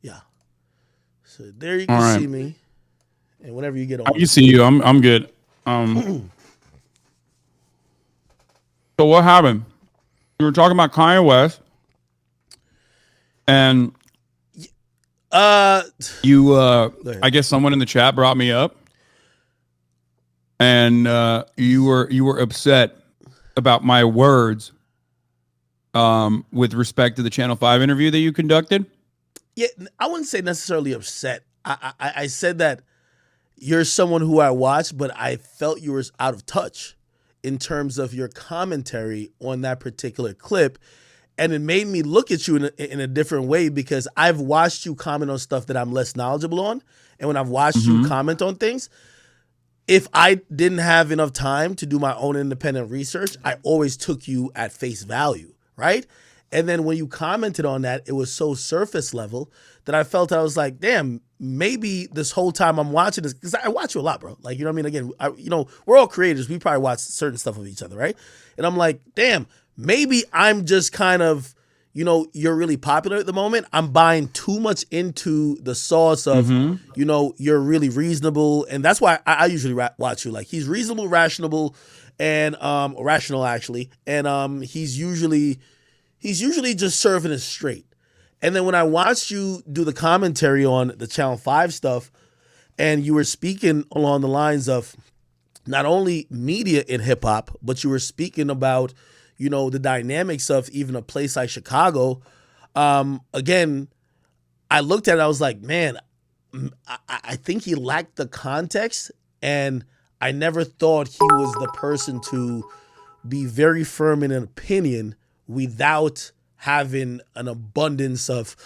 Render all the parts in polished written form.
Yeah. So there you All can right. see me, and whenever you get I on. can see you. I'm good. So what happened? You were talking about Kanye West, and Uh, you go ahead. I guess someone in the chat brought me up, and you were upset about my words with respect to the Channel 5 interview that you conducted. Yeah, I wouldn't say necessarily upset. I said that you're someone who I watch, but I felt you were out of touch in terms of your commentary on that particular clip. And it made me look at you in a different way because I've watched you comment on stuff that I'm less knowledgeable on. And when I've watched you Mm-hmm. comment on things, if I didn't have enough time to do my own independent research, I always took you at face value, right? And then when you commented on that, it was so surface level that I felt I was like, damn, maybe this whole time I'm watching this, because I watch you a lot, bro. Like, you know what I mean? Again, we're all creators. We probably watch certain stuff of each other, right? And I'm like, damn, maybe I'm just kind of, you're really popular at the moment. I'm buying too much into the sauce of, Mm-hmm. you're really reasonable. And that's why I usually watch you. Like, he's reasonable, rational, and rational actually. And he's usually just serving it straight. And then when I watched you do the commentary on the Channel 5 stuff, and you were speaking along the lines of not only media in hip hop, but you were speaking about, the dynamics of even a place like Chicago. Again, I looked at it, I was like, man, I think he lacked the context, and I never thought he was the person to be very firm in an opinion without having an abundance of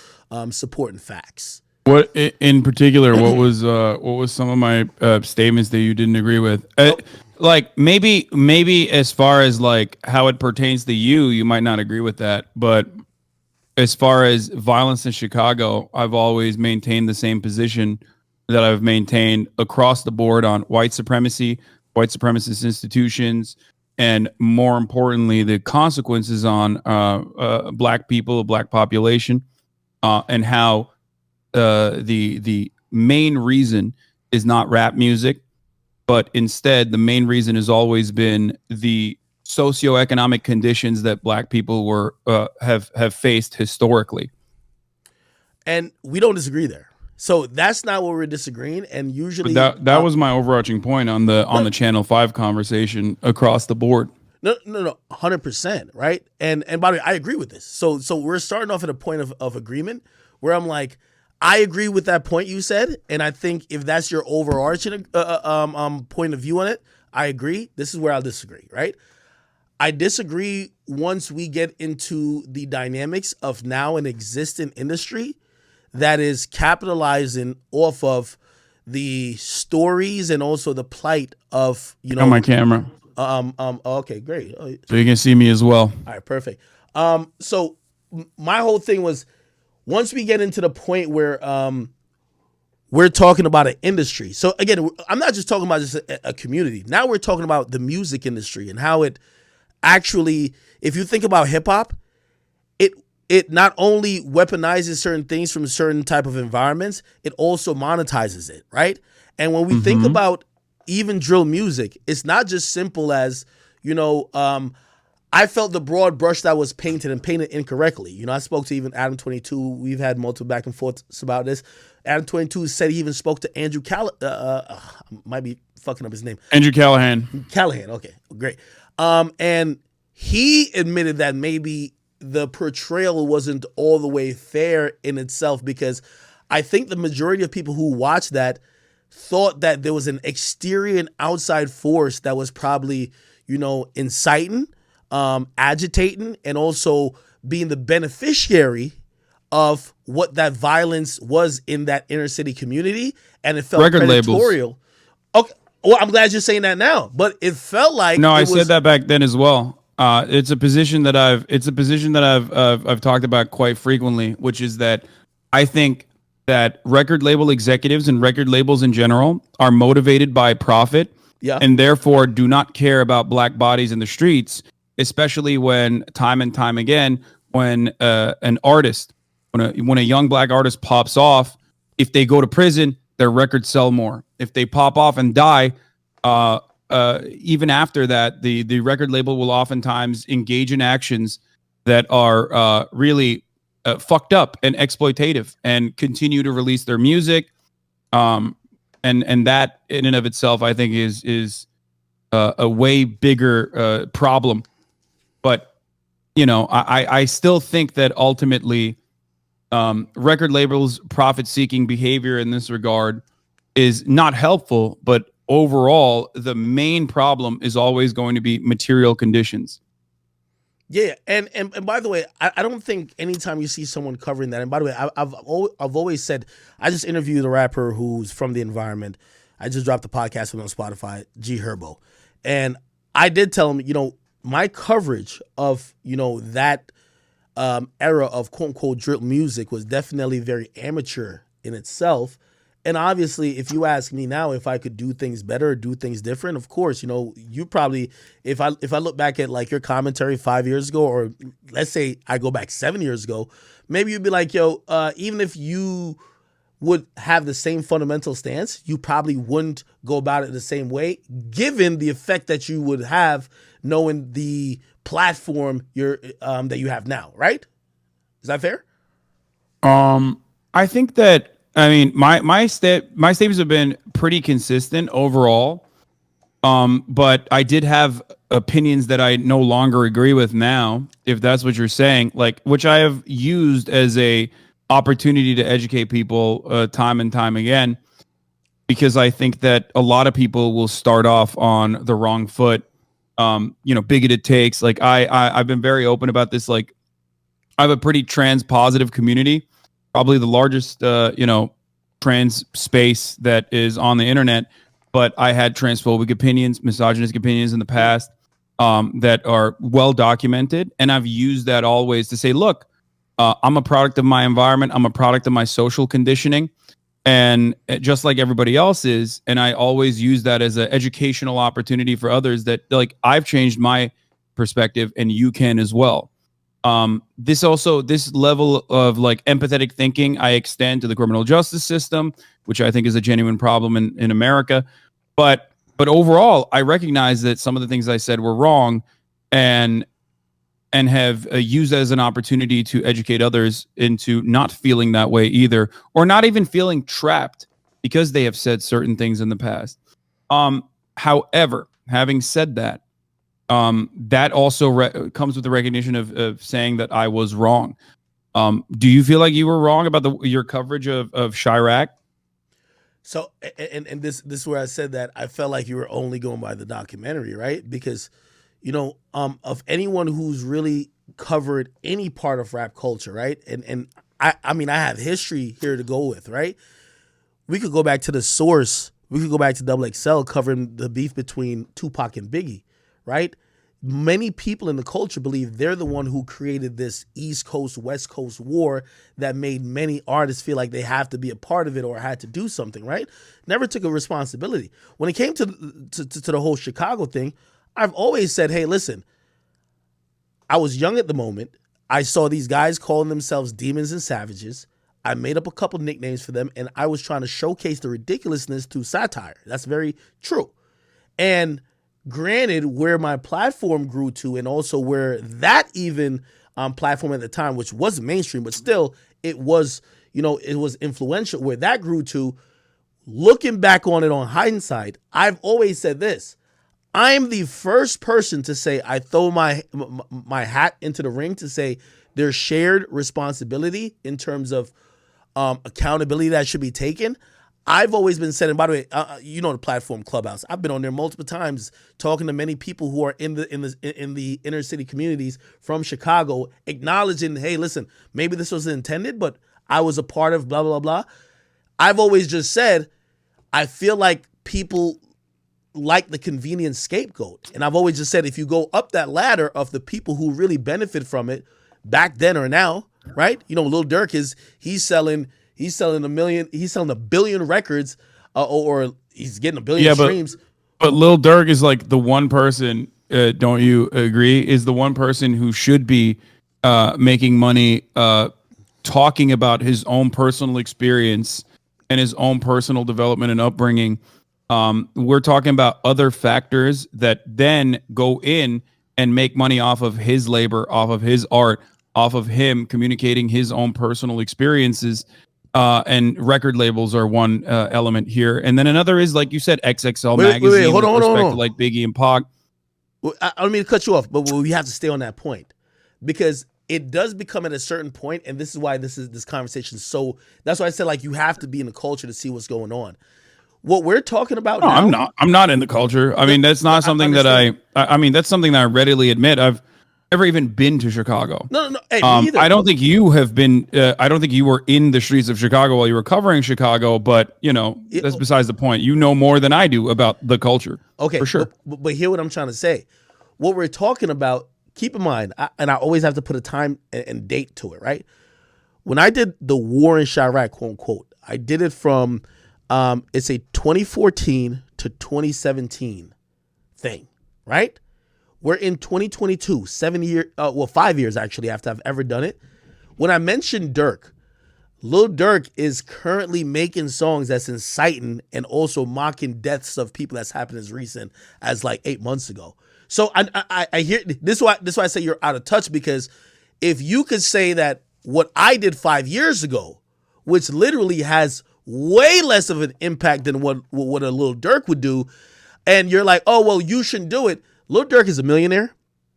support and facts. What in particular? What was some of my statements that you didn't agree with? Oh, Like maybe as far as like how it pertains to you, you might not agree with that. But as far as violence in Chicago, I've always maintained the same position that I've maintained across the board on white supremacy, white supremacist institutions, and more importantly, the consequences on black people, black population, and how the main reason is not rap music, but instead the main reason has always been the socioeconomic conditions that black people were have faced historically. and we don't disagree there. So that's not what we're disagreeing. And But usually, that was my overarching point on the no, Channel 5 conversation across the board. no, 100%, right? And by the way, I agree with this. So we're starting off at a point of agreement where I'm like, I agree with that point you said, and I think if that's your overarching point of view on it, I agree. This is where I'll disagree, right? I disagree once we get into the dynamics of now an existing industry that is capitalizing off of the stories and also the plight of, On my camera, okay, great. Oh, all so you can see me as well. right, perfect. So my whole thing was once we get into the point where we're talking about an industry. So again, I'm not just talking about just a community. Now we're talking about the music industry and how it actually, if you think about hip hop, it it not only weaponizes certain things from certain type of environments, it also monetizes it, right? And when we think Mm-hmm. about even drill music, it's not just simple as, you know, I felt the broad brush that was painted and painted incorrectly. I spoke to even Adam 22. We've had multiple back and forths about this. Adam 22 said he even spoke to Andrew might be fucking up his name. Andrew Callahan. Callahan. Okay, great. And he admitted that maybe the portrayal wasn't all the way fair in itself because I think the majority of people who watched that thought that there was an exterior and outside force that was probably, inciting, agitating, and also being the beneficiary of what that violence was in that inner city community, and it felt Record labels. predatorial. Okay, well, I'm glad you're saying that now, but it felt like No, I it said was that back then as well. It's a position that I've talked about quite frequently, which is that I think that record label executives and record labels in general are motivated by profit yeah, and therefore do not care about black bodies in the streets, especially when time and time again, when an artist When a young black artist pops off, if they go to prison, their records sell more. If they pop off and die, even after that, the record label will oftentimes engage in actions that are really fucked up and exploitative, and continue to release their music. And that in and of itself, I think, is a way bigger problem. But I still think that ultimately, record labels' profit-seeking behavior in this regard is not helpful. But overall, the main problem is always going to be material conditions. Yeah, and by the way, I don't think anytime you see someone covering that, and by the way, I've always said, I just interviewed a rapper who's from the environment. I just dropped the podcast on Spotify, G Herbo, and I did tell him, my coverage of that era of quote unquote drill music was definitely very amateur in itself. And obviously, if you ask me now if I could do things better or do things different, of course, you probably, if I look back at like your commentary 5 years ago, or let's say I go back 7 years ago, maybe you'd be like, yo, even if you would have the same fundamental stance, you probably wouldn't go about it the same way, given the effect that you would have knowing the platform that you have now, right? Is that fair? I think that, I mean, my statements have been pretty consistent overall. But I did have opinions that I no longer agree with now, if that's what you're saying, like, which I have used as a opportunity to educate people time and time again, because I think that a lot of people will start off on the wrong foot. Bigoted takes. Like I've been very open about this. Like, I have a pretty trans positive community, probably the largest, trans space that is on the internet. But I had transphobic opinions, misogynistic opinions in the past that are well documented. And I've used that always to say, look, I'm a product of my environment. I'm a product of my social conditioning. And just like everybody else is. And I always use that as an educational opportunity for others, that like, I've changed my perspective and you can as well. This level of like empathetic thinking I extend to the criminal justice system, which I think is a genuine problem in America. But overall, I recognize that some of the things I said were wrong, and have used as an opportunity to educate others into not feeling that way either, or not even feeling trapped because they have said certain things in the past. However, having said that, that also comes with the recognition of saying that I was wrong. Do you feel like you were wrong about your coverage of Chirac? So, and this is where I said that I felt like you were only going by the documentary, right? Because, of anyone who's really covered any part of rap culture, right? And I mean, I have history here to go with, right? We could go back to the source. We could go back to Double XL covering the beef between Tupac and Biggie, right? Many people in the culture believe they're the one who created this East Coast, West Coast war that made many artists feel like they have to be a part of it or had to do something, right? Never took a responsibility. When it came to the whole Chicago thing, I've always said, hey, listen, I was young at the moment. I saw these guys calling themselves demons and savages. I made up a couple nicknames for them, and I was trying to showcase the ridiculousness through satire. That's very true. And granted, where my platform grew to, and also where that even platform at the time, which wasn't mainstream, but still it was, it was influential, where that grew to, looking back on it on hindsight, I've always said this. I'm the first person to say I throw my hat into the ring to say there's shared responsibility in terms of accountability that should be taken. I've always been saying, and by the way, the platform Clubhouse. I've been on there multiple times talking to many people who are in the inner city communities from Chicago, acknowledging, hey, listen, maybe this wasn't intended, but I was a part of blah, blah, blah. I've always just said, I feel like people like the convenient scapegoat. And I've always just said, if you go up that ladder of the people who really benefit from it back then or now, right? Lil Durk he's selling a billion records, or he's getting a billion streams. But Lil Durk is like the one person, don't you agree, is the one person who should be making money talking about his own personal experience and his own personal development and upbringing. We're talking about other factors that then go in and make money off of his labor, off of his art, off of him communicating his own personal experiences. And record labels are one element here. And then another is, like you said, XXL magazine Hold with on, respect to like Biggie and Pac. I don't mean to cut you off, but we have to stay on that point because it does become at a certain point, and this is why this conversation is so. That's why I said like you have to be in the culture to see what's going on. What we're talking about now, I'm not in the culture. I mean, that's not something that I mean, that's something that I readily admit. I've never even been to Chicago. No. Hey, I don't think you have been. I don't think you were in the streets of Chicago while you were covering Chicago. But you know, that's besides the point. You know more than I do about the culture. Okay, for sure. But hear what I'm trying to say. What we're talking about. Keep in mind, and I always have to put a time and date to it. Right? When I did the war in Chirac, quote unquote, I did it from. It's a 2014 to 2017 thing, right? We're in 2022, 5 years actually after I've ever done it. When I mentioned Durk, Lil Durk is currently making songs that's inciting and also mocking deaths of people that's happened as recent as like 8 months ago. So I hear this. Is why I say you're out of touch, because if you could say that what I did 5 years ago, which literally has way less of an impact than what a Lil Durk would do, and you're like, oh well, you shouldn't do it. Lil Durk is a millionaire.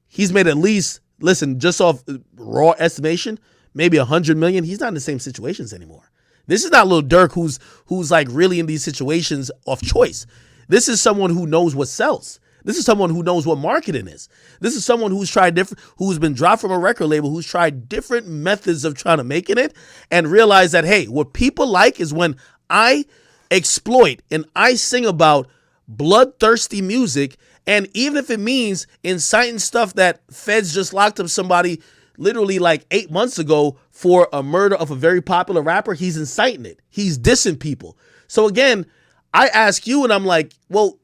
He's made at least, listen, just off raw estimation, maybe 100 million. He's not in the same situations anymore. This is not Lil Durk who's like really in these situations of choice. This is someone who knows what sells. This is someone who knows what marketing is. This is someone who's been dropped from a record label, who's tried different methods of trying to making it, and realize that, hey, what people like is when I exploit and I sing about bloodthirsty music, and even if it means inciting stuff that feds just locked up somebody literally like 8 months ago for a murder of a very popular rapper, he's inciting it. He's dissing people. So again, I ask you, and I'm like, well,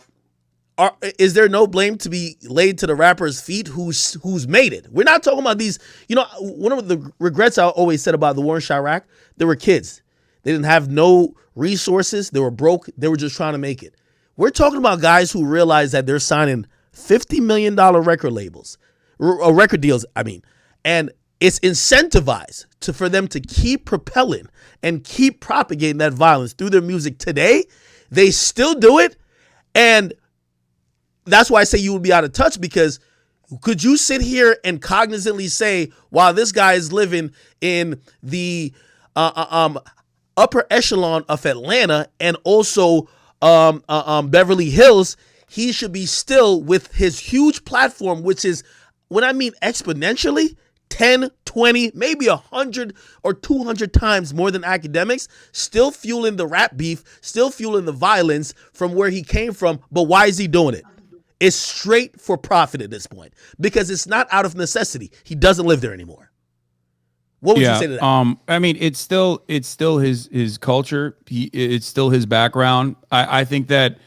is there no blame to be laid to the rapper's feet who's made it? We're not talking about these, one of the regrets I always said about the war in Chirac, there were kids. They didn't have no resources. They were broke. They were just trying to make it. We're talking about guys who realize that they're signing $50 million record labels, or record deals, and it's incentivized for them to keep propelling and keep propagating that violence through their music today. They still do it, and that's why I say you would be out of touch, because could you sit here and cognizantly say, while this guy is living in the upper echelon of Atlanta and also Beverly Hills, he should be still with his huge platform, which is, when I mean exponentially, 10, 20, maybe 100 or 200 times more than Akademiks, still fueling the rap beef, still fueling the violence from where he came from. But why is he doing it? It's straight for profit at this point, because it's not out of necessity. He doesn't live there anymore. What would you say to that? I mean, it's still his culture. It's still his background. I think that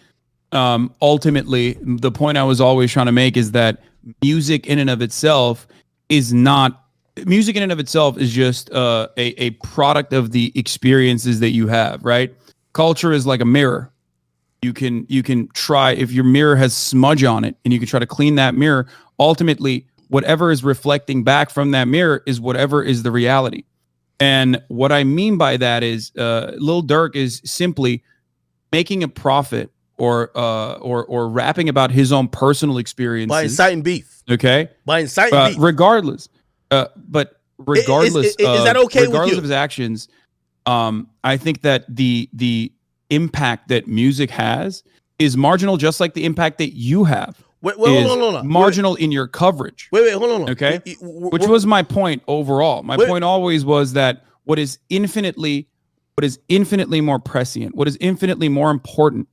ultimately the point I was always trying to make is that music in and of itself is just a product of the experiences that you have, right? Culture is like a mirror. You can try, if your mirror has smudge on it, and you can try to clean that mirror. Ultimately, whatever is reflecting back from that mirror is whatever is the reality. And what I mean by that is, Lil Durk is simply making a profit or rapping about his own personal experiences by inciting beef. Okay, by inciting beef. Regardless, but regardless, is that okay regardless with you? of his actions, I think that the impact that music has is marginal, just like the impact that you have. Hold on. Marginal in your coverage. Hold on. Okay, which was my point overall. My point always was that what is infinitely more prescient, what is infinitely more important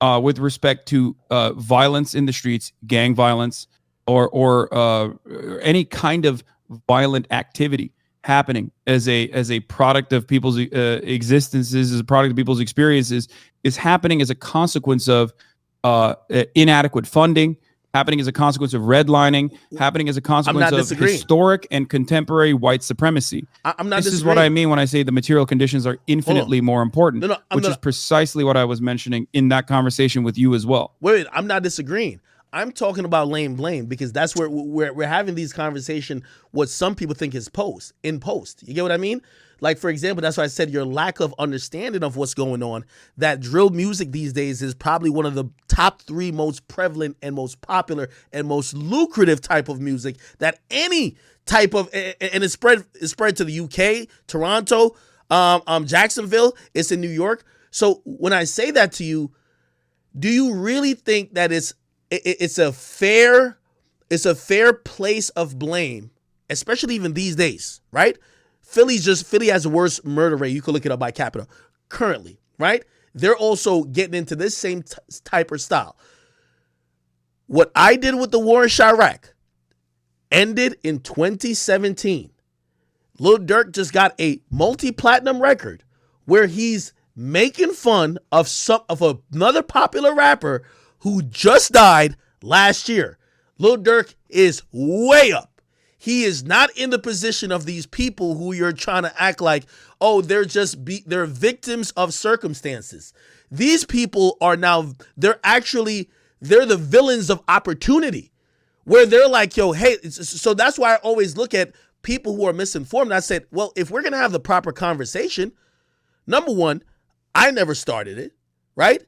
with respect to violence in the streets, gang violence, or any kind of violent activity happening as a product of people's existences, as a product of people's experiences, is happening as a consequence of inadequate funding, happening as a consequence of redlining, happening as a consequence of historic and contemporary white supremacy. I'm not This disagreeing. is what I mean when I say the material conditions are infinitely more important, which is precisely what I was mentioning in that conversation with you as well. Wait, I'm not disagreeing. I'm talking about lame blame because that's where we're having these conversations. What some people think is in post. You get what I mean? Like, for example, that's why I said your lack of understanding of what's going on, that drill music these days is probably one of the top 3 most prevalent and most popular and most lucrative type of music that any type of, and it's spread to the UK, Toronto, Jacksonville, it's in New York. So when I say that to you, do you really think that it's a fair place of blame, especially even these days, right? Philly has the worst murder rate. You can look it up by capita currently, right? They're also getting into this same type of style. What I did with the war in Chirac ended in 2017. Lil Durk just got a multi-platinum record where he's making fun of another popular rapper who just died last year. Lil Durk is way up. He is not in the position of these people who you're trying to act like, oh, they're victims of circumstances. These people are now, they're the villains of opportunity, where they're like, yo, hey, so that's why I always look at people who are misinformed. I said, well, if we're going to have the proper conversation, number one, I never started it, right?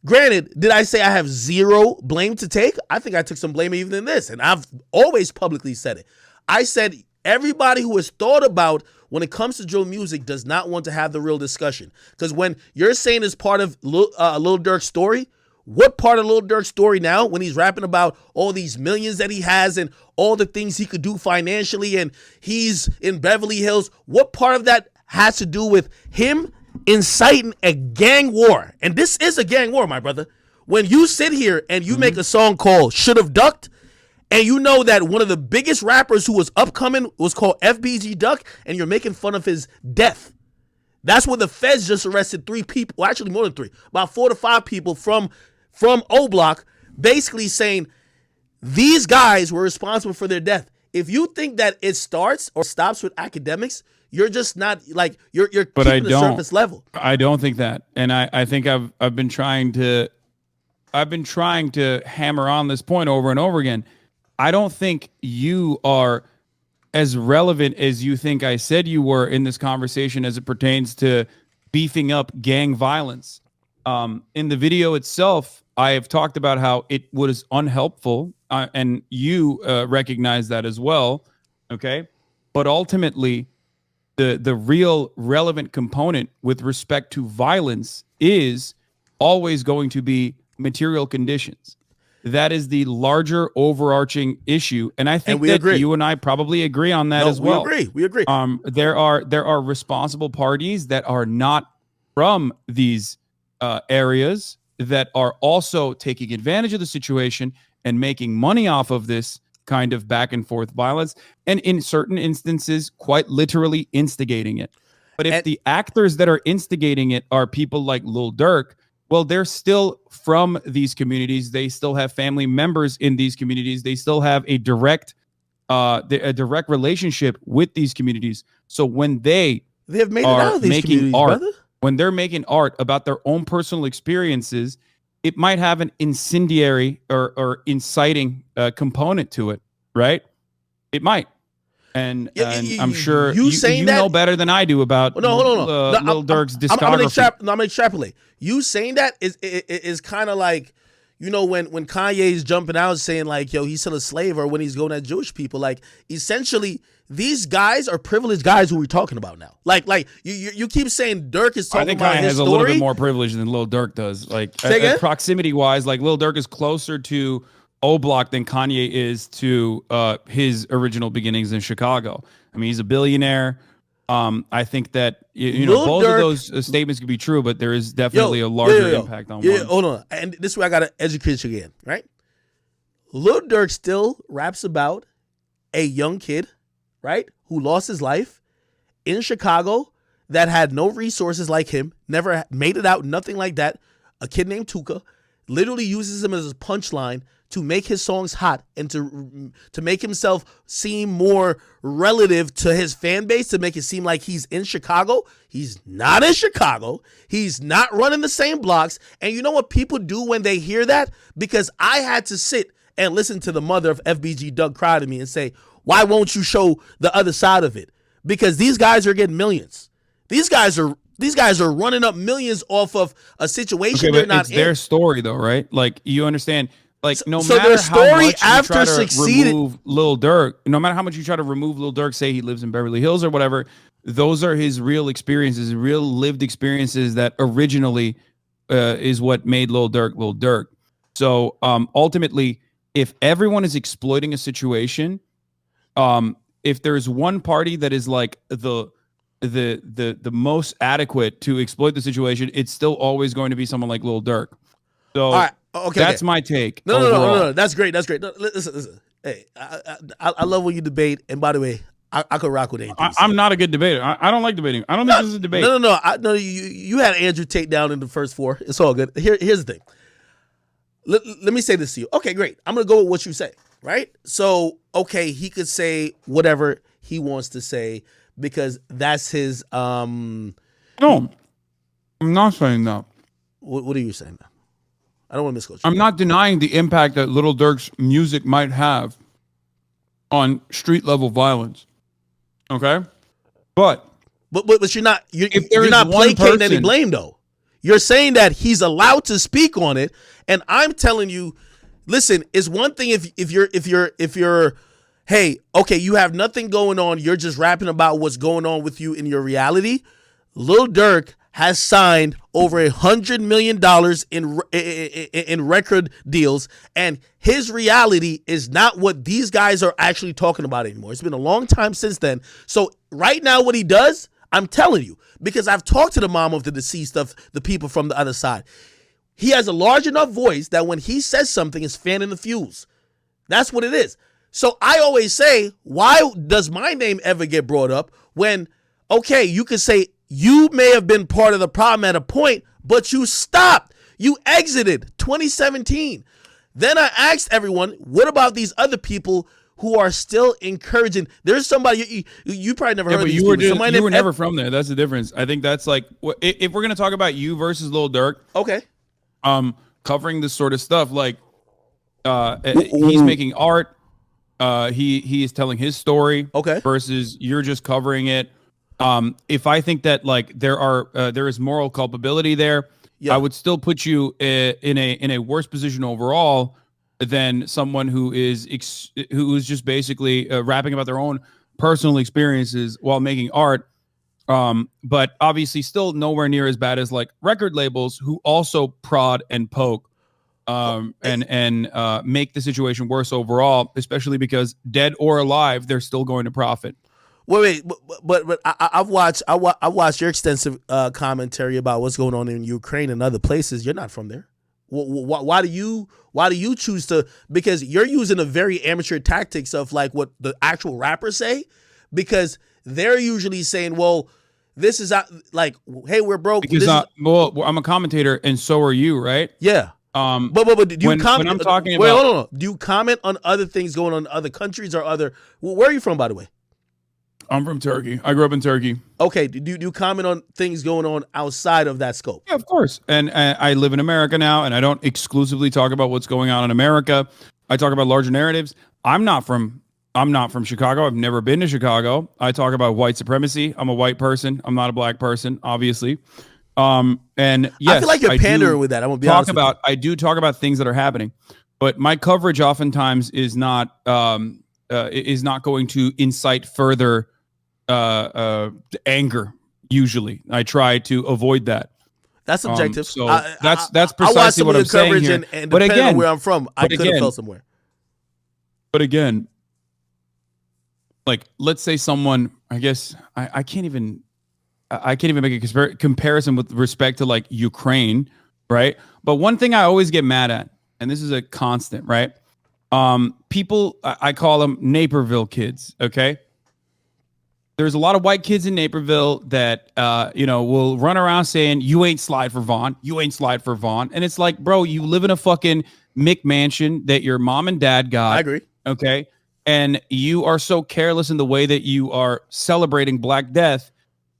Granted, did I say I have zero blame to take? I think I took some blame even in this, and I've always publicly said it. I said everybody who has thought about when it comes to drill music does not want to have the real discussion. Because when you're saying it's part of Lil Durk's story, what part of Lil Durk's story now when he's rapping about all these millions that he has and all the things he could do financially and he's in Beverly Hills, what part of that has to do with him inciting a gang war? And this is a gang war, my brother. When you sit here and you make a song called Should've Ducked, and you know that one of the biggest rappers who was upcoming was called FBG Duck, and you're making fun of his death. That's when the feds just arrested 3 people, well, actually more than 3, about 4 to 5 people from O Block, basically saying these guys were responsible for their death. If you think that it starts or stops with academics, you're just not like you're keeping the surface level. I don't think that, and I think I've been trying to hammer on this point over and over again. I don't think you are as relevant as you think I said you were in this conversation as it pertains to beefing up gang violence. In the video itself, I have talked about how it was unhelpful, and you recognize that as well. Okay, but ultimately, the real relevant component with respect to violence is always going to be material conditions. That is the larger overarching issue, and I think that you and I probably agree on that as well. We agree. There are responsible parties that are not from these areas that are also taking advantage of the situation and making money off of this kind of back and forth violence, and in certain instances, quite literally instigating it. But if the actors that are instigating it are people like Lil Durk, well, they're still from these communities. They still have family members in these communities. They still have a direct relationship with these communities. So when they have made it out of these making art, brother. When they're making art about their own personal experiences, it might have an incendiary or inciting component to it, right? It might. And I'm sure you know better than I do about Lil Durk's discography. I'm gonna extrapolate. You saying that is kind of like, you know, when Kanye's jumping out saying like, yo, he's still a slave, or when he's going at Jewish people. Like, essentially, these guys are privileged guys who we're talking about now. Like you keep saying Durk is talking about his story. I think Kanye has a little bit more privilege than Lil Durk does. Like, proximity wise, like Lil Durk is closer to O Block than Kanye is to his original beginnings in Chicago. I mean, he's a billionaire. I think that you know both of those statements could be true, but there is definitely a larger impact on one. Hold on, and this is where I gotta educate you again, right? Lil Durk still raps about a young kid, right, who lost his life in Chicago that had no resources like him, never made it out, nothing like that. A kid named Tuka literally uses him as a punchline to make his songs hot and to make himself seem more relative to his fan base, to make it seem like he's in Chicago. He's not in Chicago. He's not running the same blocks. And you know what people do when they hear that? Because I had to sit and listen to the mother of FBG Doug cry to me and say, why won't you show the other side of it? Because these guys are getting millions. These guys are running up millions off of a situation they're not in. It's their story though, right? Like, you understand, like, no so matter their story how much after you try to succeeded, remove Lil Durk, no matter how much you try to remove Lil Durk, say he lives in Beverly Hills or whatever, those are his real experiences, real lived experiences that originally is what made Lil Durk Lil Durk. So ultimately, if everyone is exploiting a situation, if there's one party that is like the most adequate to exploit the situation, it's still always going to be someone like Lil Durk. So all right, okay, that's my take. No. That's great. That's great. No, listen. Hey, I love when you debate. And by the way, I could rock with anything. I'm not a good debater. I don't like debating. I don't think this is a debate. No. You had Andrew take down in the first 4. It's all good. Here's the thing. Let me say this to you. Okay, great. I'm gonna go with what you say. Right. So okay, he could say whatever he wants to say because that's his. No, I'm not saying that. What are you saying now? I don't want to misquote you. I'm not denying the impact that Lil Durk's music might have on street level violence. Okay, but you're not placating any blame though. You're saying that he's allowed to speak on it, and I'm telling you, listen, it's one thing if you're hey, okay, you have nothing going on, you're just rapping about what's going on with you in your reality. Lil Durk has signed over $100 million in record deals, and his reality is not what these guys are actually talking about anymore. It's been a long time since then. So right now what he does, I'm telling you, because I've talked to the mom of the deceased, of the people from the other side. He has a large enough voice that when he says something, it's fanning the fuse. That's what it is. So I always say, why does my name ever get brought up when, okay, you could say you may have been part of the problem at a point, but you stopped. You exited 2017. Then I asked everyone, what about these other people who are still encouraging? There's somebody, you probably never heard of these people. You were never from there. That's the difference. I think that's like, if we're going to talk about you versus Lil Durk, okay, covering this sort of stuff, like he's making art, he is telling his story, okay, versus you're just covering it. If I think that like there is moral culpability there, I would still put you in a worse position overall than someone who is just basically rapping about their own personal experiences while making art. But obviously still nowhere near as bad as like record labels who also prod and poke and make the situation worse overall, especially because dead or alive, they're still going to profit. Wait, but I've watched your extensive commentary about what's going on in Ukraine and other places. You're not from there. Why do you choose to? Because you're using a very amateur tactics of like what the actual rappers say, because they're usually saying, well, this is like, hey, we're broke. Because I'm a commentator and so are you, right? Yeah. But do you comment? When I'm talking wait, about, hold on. Do you comment on other things going on in other countries or other? Where are you from, by the way? I'm from Turkey. I grew up in Turkey. Okay. Do you comment on things going on outside of that scope? Yeah, of course. And I live in America now, and I don't exclusively talk about what's going on in America. I talk about larger narratives. I'm not from Chicago. I've never been to Chicago. I talk about white supremacy. I'm a white person. I'm not a black person, obviously. And yes, I feel like you're pandering with that. I'm gonna be honest with you. I do talk about things that are happening, but my coverage oftentimes is not going to incite further anger. Usually, I try to avoid that. That's objective. So that's precisely what I'm saying here. And but again, on where I'm from, I could have felt somewhere. But again, like, let's say someone, I guess I can't even make a comparison with respect to like Ukraine, right? But one thing I always get mad at, and this is a constant, right? People, I call them Naperville kids, okay? there's a lot of white kids in Naperville that will run around saying you ain't slide for Vaughn, you ain't slide for Vaughn, and it's like, bro, you live in a fucking McMansion that your mom and dad got. I agree. Okay, and you are so careless in the way that you are celebrating Black Death,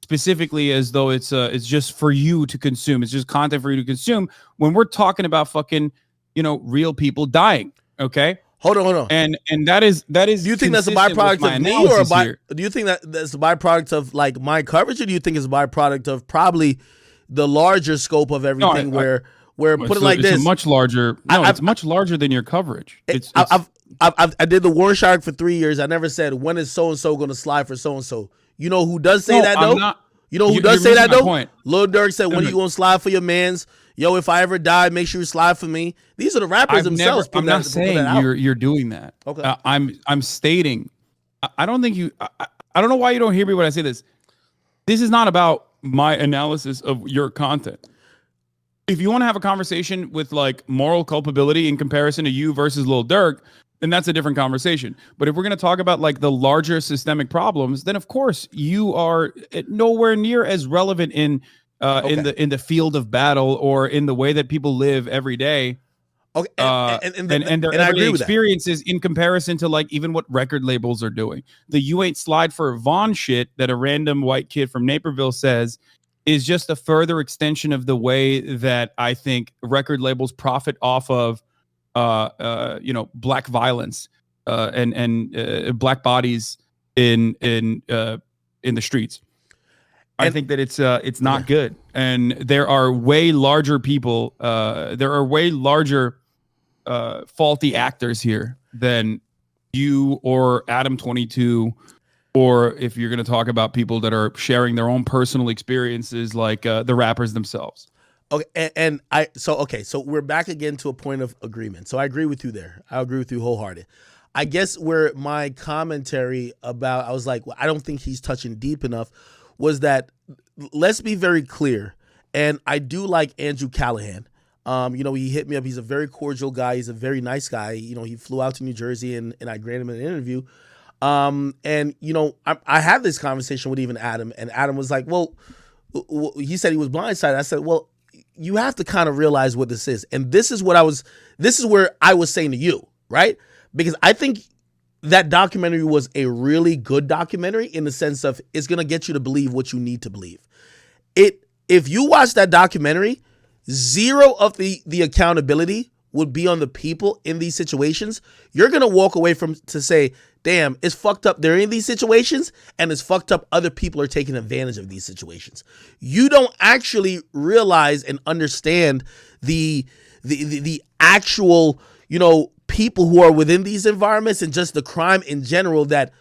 specifically as though it's just for you to consume. It's just content for you to consume. When we're talking about fucking real people dying. Okay. Hold on. And that is. Do you think that's a byproduct of me, or do you think that that's a byproduct of like my coverage, or do you think it's a byproduct of probably the larger scope of everything? Where put it like this, it's much larger. No, it's much larger than your coverage. I did the Warren Shark for 3 years. I never said when is so and so going to slide for so and so. You know who does say that though? You know who does say that though? Point. Lil Durk said, "When are you gonna slide for your mans? Yo, if I ever die, make sure you slide for me." These are the rappers themselves. I'm not saying you're doing that. Okay. I'm stating. I don't think you. I don't know why you don't hear me when I say this. This is not about my analysis of your content. If you want to have a conversation with like moral culpability in comparison to you versus Lil Durk, then that's a different conversation. But if we're going to talk about like the larger systemic problems, then of course you are nowhere near as relevant in the field of battle or in the way that people live every day. Okay, and their everyday experiences in comparison to like even what record labels are doing. The "you ain't slide for Vaughn" shit that a random white kid from Naperville says is just a further extension of the way that I think record labels profit off of black violence and black bodies in the streets. I think that it's not good, and there are way larger people. There are way larger faulty actors here than you or Adam 22, or if you're going to talk about people that are sharing their own personal experiences, like the rappers themselves. Okay, so we're back again to a point of agreement. So I agree with you there. I agree with you wholehearted. I guess where my commentary about, I was like, well, I don't think he's touching deep enough, was that let's be very clear. And I do like Andrew Callahan. He hit me up. He's a very cordial guy. He's a very nice guy. He flew out to New Jersey and I granted him an interview. I had this conversation with even Adam, and Adam was like, well, he said he was blindsided. I said, well, you have to kind of realize what this is. And this is where I was saying to you, right? Because I think that documentary was a really good documentary in the sense of it's going to get you to believe what you need to believe. If you watch that documentary, zero of the accountability would be on the people in these situations. You're going to walk away to say, damn, it's fucked up they're in these situations, and it's fucked up other people are taking advantage of these situations. You don't actually realize and understand the actual, people who are within these environments and just the crime in general. That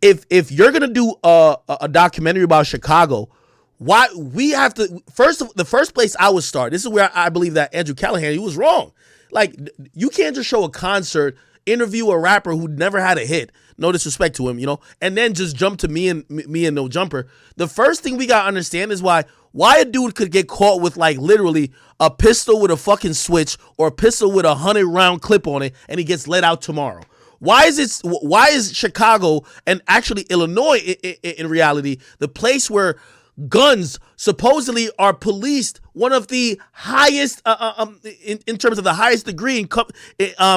if you're going to do a documentary about Chicago, why we have to the first place I would start. This is where I believe that Andrew Callahan, he was wrong. Like, you can't just show a concert, interview a rapper who never had a hit, no disrespect to him, and then just jump to me and No Jumper. The first thing we gotta understand is why a dude could get caught with like literally a pistol with a fucking switch or a pistol with a 100-round clip on it, and he gets let out tomorrow. Why is Chicago and actually Illinois in reality the place where guns supposedly are policed one of the highest in terms of the highest degree in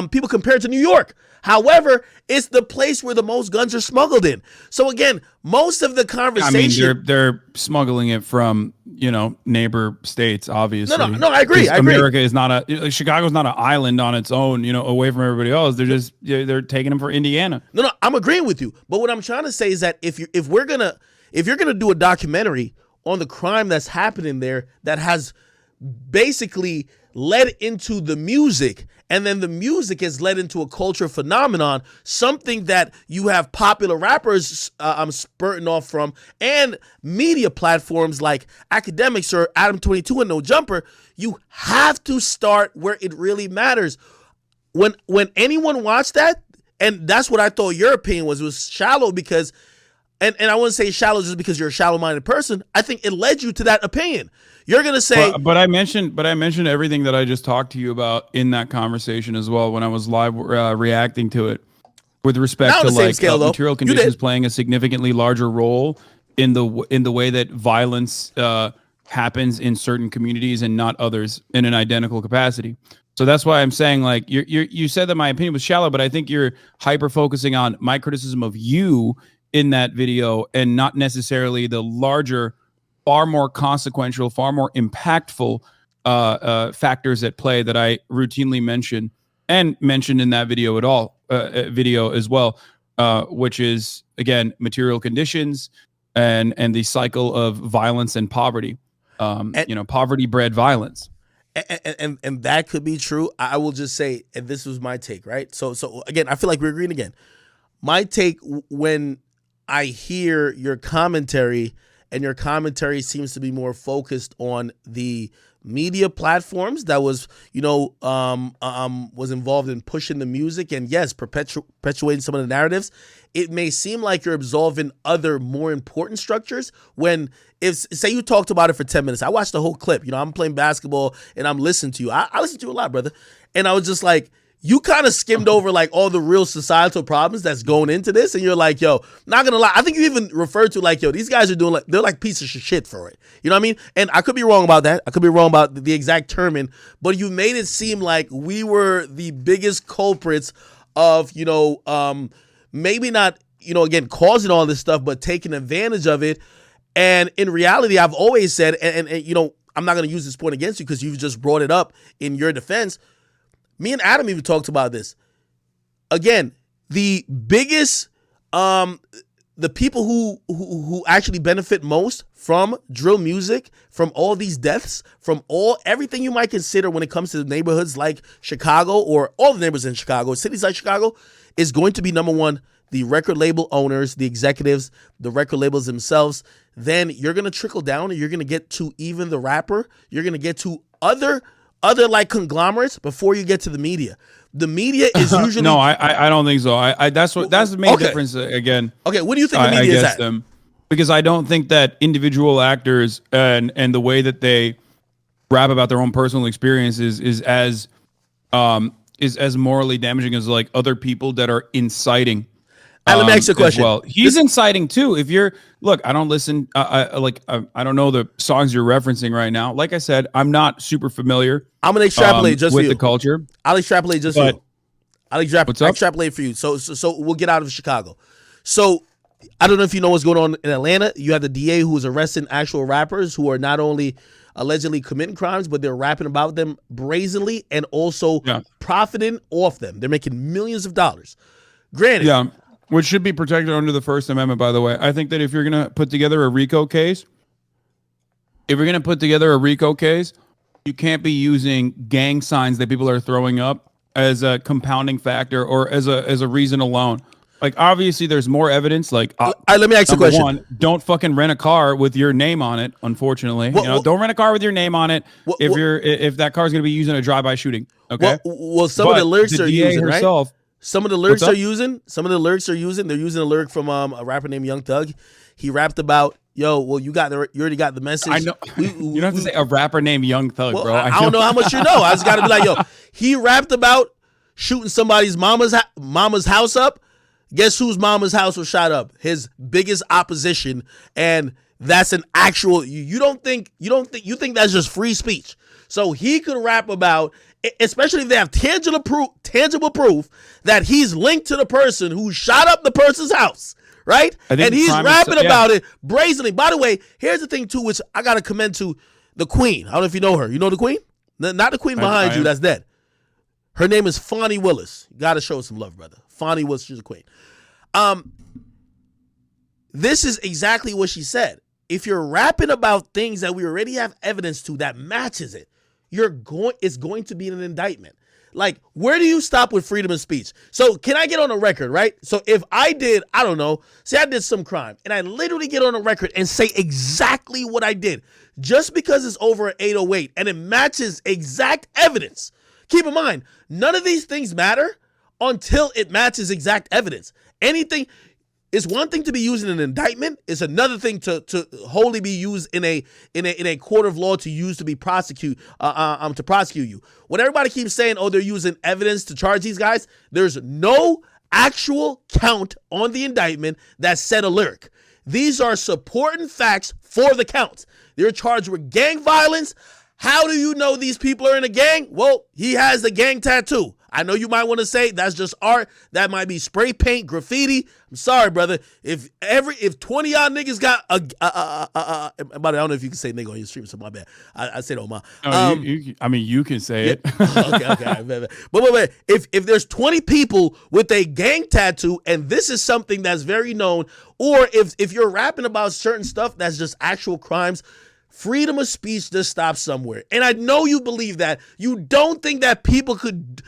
people compared to New York? However, it's the place where the most guns are smuggled in. So again, most of the conversation, I mean, they're smuggling it from neighbor states, obviously. No, I agree. America is not Chicago's not an island on its own, away from everybody else. They're just they're taking them for Indiana. No, I'm agreeing with you. But what I'm trying to say is that if you're gonna do a documentary on the crime that's happening there, that has basically led into the music, and then the music has led into a culture phenomenon, something that you have popular rappers spurting off from, and media platforms like Akademiks or Adam 22 and No Jumper, you have to start where it really matters. When anyone watched that, and that's what I thought your opinion was, it was shallow because, and I wouldn't say shallow just because you're a shallow-minded person. I think it led you to that opinion. You're gonna say, but I mentioned everything that I just talked to you about in that conversation as well when I was live reacting to it. with respect Not on to the same like scale, though. material You conditions did. playing a significantly larger role in the way that violence happens in certain communities and not others in an identical capacity. So that's why I'm saying, like, you said that my opinion was shallow, but I think you're hyper focusing on my criticism of you in that video and not necessarily the larger, far more consequential, far more impactful factors at play that I routinely mention and mentioned in that video as well, which is again material conditions and the cycle of violence and poverty. And, Poverty bred violence. and that could be true. I will just say, and this was my take, right? So again, I feel like we're agreeing again. My take when I hear your commentary, and your commentary seems to be more focused on the media platforms that was, was involved in pushing the music and yes, perpetuating some of the narratives. It may seem like you're absolving other more important structures when, if say you talked about it for 10 minutes, I watched the whole clip, I'm playing basketball and I'm listening to you. I listen to you a lot, brother. And I was just like, you kind of skimmed over like all the real societal problems that's going into this. And you're like, yo, not gonna lie. I think you even referred to like, yo, these guys are doing like, they're like pieces of shit for it. You know what I mean? And I could be wrong about that. I could be wrong about the exact terming, but you made it seem like we were the biggest culprits of, maybe not, again, causing all this stuff, but taking advantage of it. And in reality, I've always said, and I'm not going to use this point against you because you've just brought it up in your defense. Me and Adam even talked about this. Again, the biggest, the people who actually benefit most from drill music, from all these deaths, from everything you might consider when it comes to neighborhoods like Chicago or all the neighborhoods in Chicago, cities like Chicago, is going to be number one, the record label owners, the executives, the record labels themselves. Then you're going to trickle down and you're going to get to even the rapper. You're going to get to other like conglomerates before you get to the media. The media is usually no, I don't think so. That's the main difference again. Okay, what do you think the media is at? Them because I don't think that individual actors and the way that they rap about their own personal experiences is as morally damaging as like other people that are inciting. Let me ask you a question. Well, he's inciting too. If you're I don't listen. I don't know the songs you're referencing right now. Like I said, I'm not super familiar. I'm gonna extrapolate just with for you. The culture. I'll extrapolate just for you. I'll extrapolate for you. So we'll get out of Chicago. So I don't know if you know what's going on in Atlanta. You have the DA who is arresting actual rappers who are not only allegedly committing crimes, but they're rapping about them brazenly and also profiting off them. They're making millions of dollars. Granted. Yeah. Which should be protected under the First Amendment, by the way. I think that if you're going to put together a RICO case, you can't be using gang signs that people are throwing up as a compounding factor or as a reason alone. Like, obviously, there's more evidence. Like, let me ask you a question. One, don't fucking rent a car with your name on it. Unfortunately, don't rent a car with your name on it if that car is going to be used in a drive-by shooting. Okay. Well, some of the lyrics are using herself. Right? Some of the lyrics they're using a lyric from a rapper named Young Thug. He rapped about, yo, well, you already got the message. I know. You don't have to say a rapper named Young Thug, bro. I don't know how much you know. I just got to be like, yo, he rapped about shooting somebody's mama's house up. Guess whose mama's house was shot up? His biggest opposition. And that's an actual, you think that's just free speech. So he could rap about, especially if they have tangible proof that he's linked to the person who shot up the person's house, right? And he's rapping about it brazenly. By the way, here's the thing too, which I gotta commend to the Queen. I don't know if you know her. You know the Queen? Not the Queen behind you that's dead. Her name is Fonnie Willis. You gotta show some love, brother. Fonnie Willis, she's a queen. This is exactly what she said. If you're rapping about things that we already have evidence to that matches it, it's going to be an indictment. Like, where do you stop with freedom of speech? So can I get on a record, right? So if I did, I don't know, say I did some crime and I literally get on a record and say exactly what I did, just because it's over an 808 and it matches exact evidence. Keep in mind, none of these things matter until it matches exact evidence. Anything is one thing to be used in an indictment. It's another thing to wholly be used in a court of law to use to be prosecute you. When everybody keeps saying, oh, they're using evidence to charge these guys, there's no actual count on the indictment that said a lyric. These are supporting facts for the counts. They're charged with gang violence. How do you know these people are in a gang? Well, he has the gang tattoo. I know you might want to say that's just art. That might be spray paint, graffiti. I'm sorry, brother. If 20 y'all niggas got but I don't know if you can say nigga on your stream, so my bad. I said oh my. I mean, you can say it. Okay. But if there's 20 people with a gang tattoo, and this is something that's very known, or if you're rapping about certain stuff that's just actual crimes, freedom of speech just stops somewhere. And I know you believe that. You don't think that people could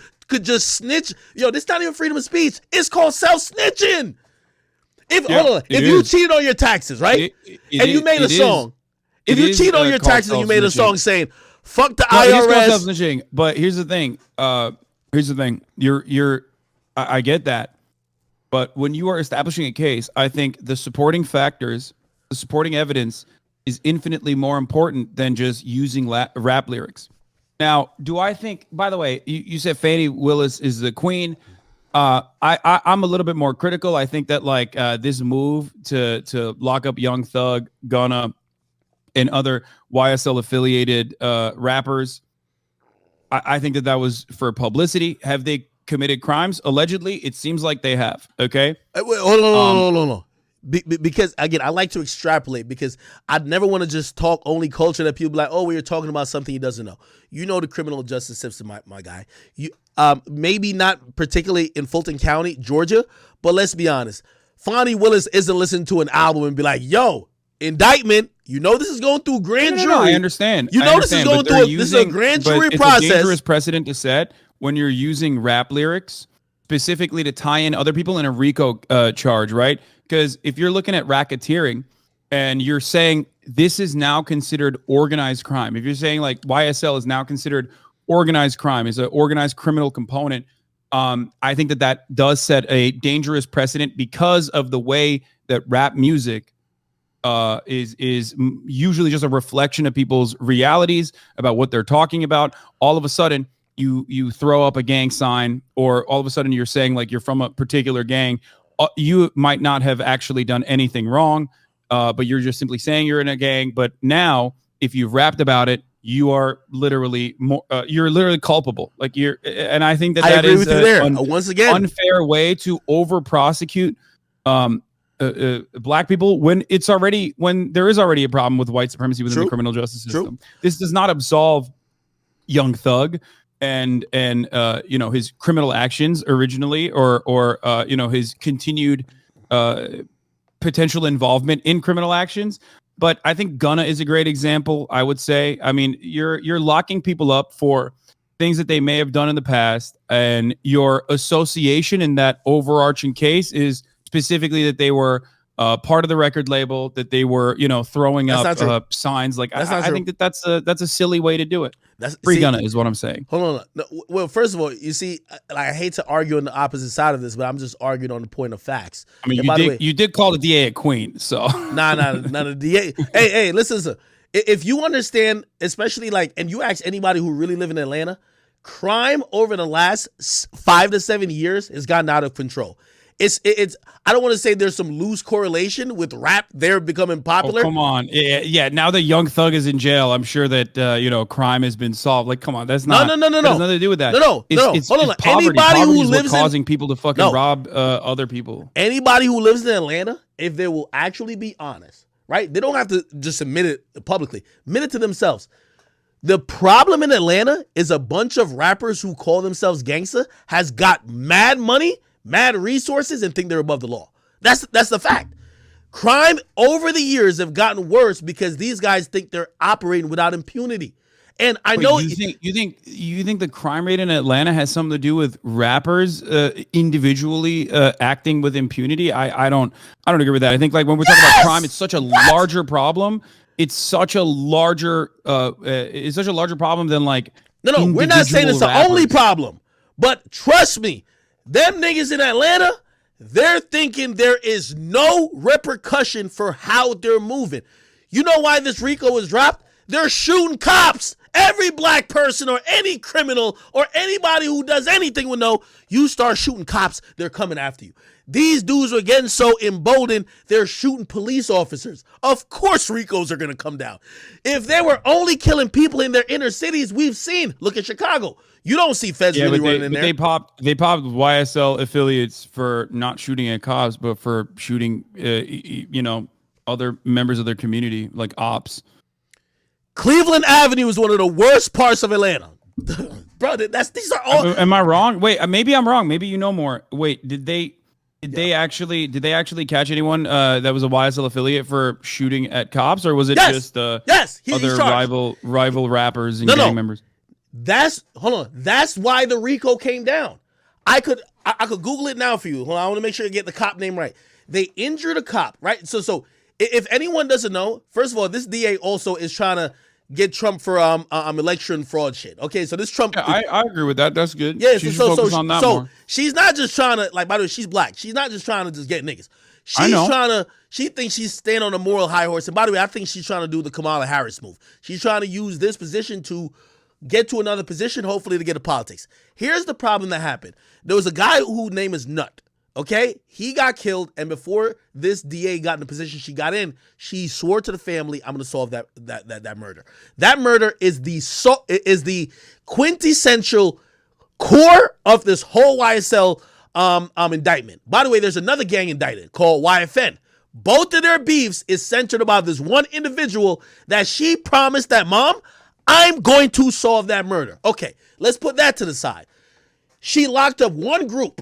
just snitch. Yo, this not even freedom of speech. It's called self-snitching. Hold on. If you cheated on your taxes, right? And you made a song. If you cheat on your taxes and you made a song saying, fuck the IRS. It is called self-snitching. But here's the thing. I get that. But when you are establishing a case, I think the supporting factors, the supporting evidence is infinitely more important than just using rap lyrics. Now, do I think, by the way, you said Fannie Willis is the queen. I'm a little bit more critical. I think that like this move to lock up Young Thug, Gunna, and other YSL affiliated rappers, I think that was for publicity. Have they committed crimes? Allegedly, it seems like they have. Okay. Wait, hold on. Because again, I like to extrapolate because I'd never want to just talk only culture that people be like, oh, we were talking about something he doesn't know. You know the criminal justice system, my guy. You maybe not particularly in Fulton County, Georgia, but let's be honest. Fannie Willis isn't listening to an album and be like, yo, indictment. You know this is going through grand jury. No, I understand. You know this is going through this is a grand jury process. It's a dangerous precedent to set when you're using rap lyrics specifically to tie in other people in a RICO charge, right? Because if you're looking at racketeering and you're saying this is now considered organized crime, if you're saying like YSL is now considered organized crime, is an organized criminal component, I think that does set a dangerous precedent because of the way that rap music is usually just a reflection of people's realities about what they're talking about. All of a sudden, you throw up a gang sign, or all of a sudden you're saying like you're from a particular gang. You might not have actually done anything wrong, but you're just simply saying you're in a gang. But now, if you've rapped about it, you are literally you're literally culpable. Like and I think that agree is with you there. Once again, unfair way to over prosecute black people when there is already a problem with white supremacy within the criminal justice system. This does not absolve Young Thug and his criminal actions originally, or his continued potential involvement in criminal actions. But I think Gunna is a great example. I would say, I mean, you're locking people up for things that they may have done in the past, and your association in that overarching case is specifically that they were part of the record label, that they were throwing up signs. Like I think that's a silly way to do it. Free Gunna is what I'm saying. Hold on. No, well, first of all, you see, I hate to argue on the opposite side of this, but I'm just arguing on the point of facts. I mean, you did call the DA a queen, so nah, the DA. Hey, listen. If you understand, especially and you ask anybody who really live in Atlanta, crime over the last 5 to 7 years has gotten out of control. It's I don't want to say there's some loose correlation with rap there becoming popular. Oh, come on. Yeah. Now that Young Thug is in jail, I'm sure that crime has been solved. Like, come on, that's not. No. That has nothing to do with that. No. It's hold on. poverty. Anybody who is lives causing people to fucking rob other people. Anybody who lives in Atlanta, if they will actually be honest, right? They don't have to just admit it publicly. Admit it to themselves. The problem in Atlanta is a bunch of rappers who call themselves gangsta has got mad money, mad resources, and think they're above the law. That's the fact. Crime over the years have gotten worse because these guys think they're operating without impunity. And I know you think the crime rate in Atlanta has something to do with rappers individually acting with impunity. I don't agree with that. I think like when we're talking about crime, it's such a larger problem. It's such a larger problem than like no. We're not saying it's the only problem, but trust me, them niggas in Atlanta, they're thinking there is no repercussion for how they're moving. You know why this RICO was dropped? They're shooting cops Every black person or any criminal or anybody who does anything will know you start shooting cops, they're coming after you. These dudes are getting so emboldened, they're shooting police officers. Of course, RICOs are going to come down. If they were only killing people in their inner cities, we've seen, look at Chicago. You don't see feds really running in there. They popped YSL affiliates for not shooting at cops, but for shooting, other members of their community, like ops. Cleveland Avenue is one of the worst parts of Atlanta. Bro, these are all. Am I wrong? Wait, maybe I'm wrong. Maybe you know more. Wait, did they actually catch anyone that was a YSL affiliate for shooting at cops, or was it just other rival rappers and gang members? That's why the RICO came down. I could Google it now for you. Hold on, I want to make sure I get the cop name right. They injured a cop, right? So if anyone doesn't know, first of all, this DA also is trying to get Trump for election fraud shit. Okay, so this Trump. Yeah, I agree with that. That's good. Yeah, she should focus on that more. She's not just trying to, like, by the way, she's black. She's not just trying to just get niggas. She thinks she's staying on a moral high horse. And by the way, I think she's trying to do the Kamala Harris move. She's trying to use this position to get to another position, hopefully to get to politics. Here's the problem that happened. There was a guy whose name is Nut. Okay, he got killed, and before this DA got in the position she got in, she swore to the family, "I'm going to solve that murder." That murder is the quintessential core of this whole YSL indictment. By the way, there's another gang indicted called YFN. Both of their beefs is centered about this one individual that she promised that, "Mom, I'm going to solve that murder." Okay, let's put that to the side. She locked up one group,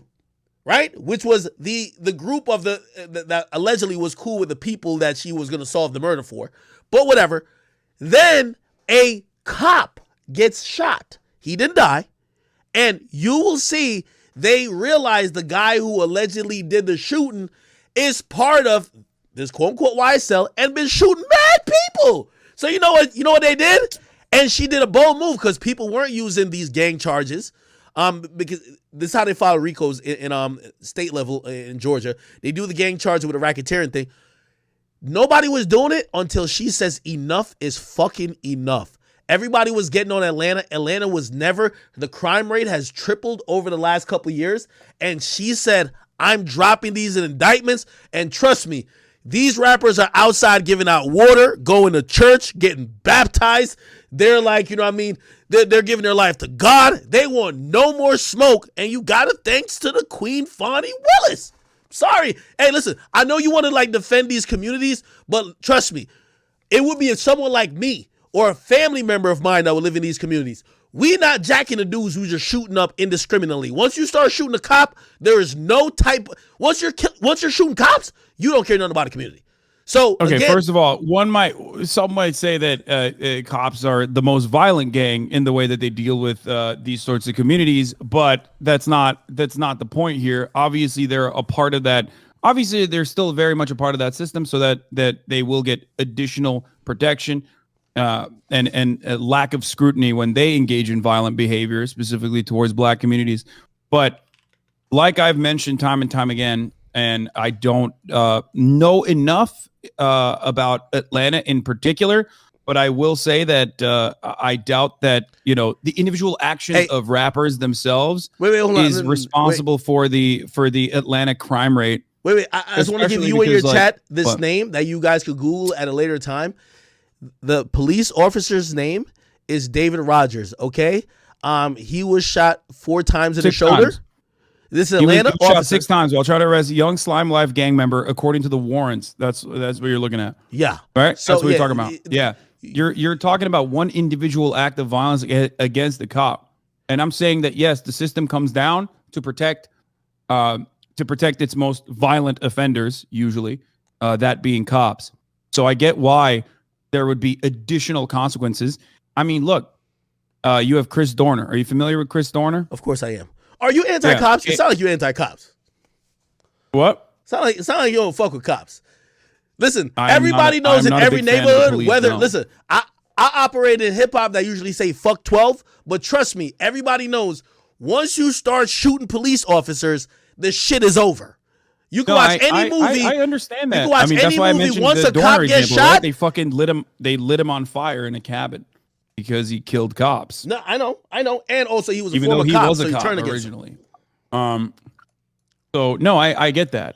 right? Which was the group of that allegedly was cool with the people that she was going to solve the murder for. But whatever. Then a cop gets shot. He didn't die. And you will see they realize the guy who allegedly did the shooting is part of this quote-unquote YSL and been shooting mad people. So you know what they did? And she did a bold move because people weren't using these gang charges. Because this is how they file RICOs in state level in Georgia. They do the gang charge with a racketeering thing. Nobody was doing it until she says enough is fucking enough. Everybody was getting on Atlanta. Atlanta was never, the crime rate has tripled over the last couple of years. And she said, "I'm dropping these indictments." And trust me, these rappers are outside giving out water, going to church, getting baptized. They're like, you know what I mean? They're giving their life to God. They want no more smoke. And you got to thanks to the Queen Fonnie Willis. Sorry. Hey, listen, I know you want to like defend these communities, but trust me, it would be if someone like me or a family member of mine that would live in these communities. We not jacking the dudes who just shooting up indiscriminately. Once you start shooting a cop, there is no type. Once you're shooting cops, you don't care nothing about the community. So okay, again, first of all, some might say that cops are the most violent gang in the way that they deal with these sorts of communities, but that's not the point here. Obviously, they're a part of that. Obviously, they're still very much a part of that system, so that they will get additional protection and a lack of scrutiny when they engage in violent behavior, specifically towards black communities. But like I've mentioned time and time again, and I don't know enough about Atlanta in particular, but I will say that I doubt that the individual actions of rappers themselves is responsible for the Atlanta crime rate. Wait! I just want to give you in your chat this name that you guys could Google at a later time. The police officer's name is David Rogers. Okay, he was shot 4 times in the shoulder. Times. This is Atlanta. He was shot 6 times while trying to arrest young Slime Life gang member, according to the warrants. That's what you're looking at. Yeah. Right. So that's what you're talking about. Yeah. You're talking about one individual act of violence against the cop, and I'm saying that yes, the system comes down to protect its most violent offenders, usually that being cops. So I get why there would be additional consequences. I mean, look, you have Chris Dorner. Are you familiar with Chris Dorner? Of course I am. Are you anti-cops? It sounds like you're anti-cops. What? It sounds like you don't fuck with cops. Listen, everybody knows in every neighborhood, listen, I operate in hip-hop that usually say fuck 12, but trust me, everybody knows once you start shooting police officers, the shit is over. You can watch any movie. I understand that. You can watch any that's why I movie. mentioned Once the a cop Dorner gets example, shot, right? They fucking lit him on fire in a cabin. because he killed cops. No, I know, and also he was a Even though former he cop, was so a he cop turned against him. originally. So no, I get that.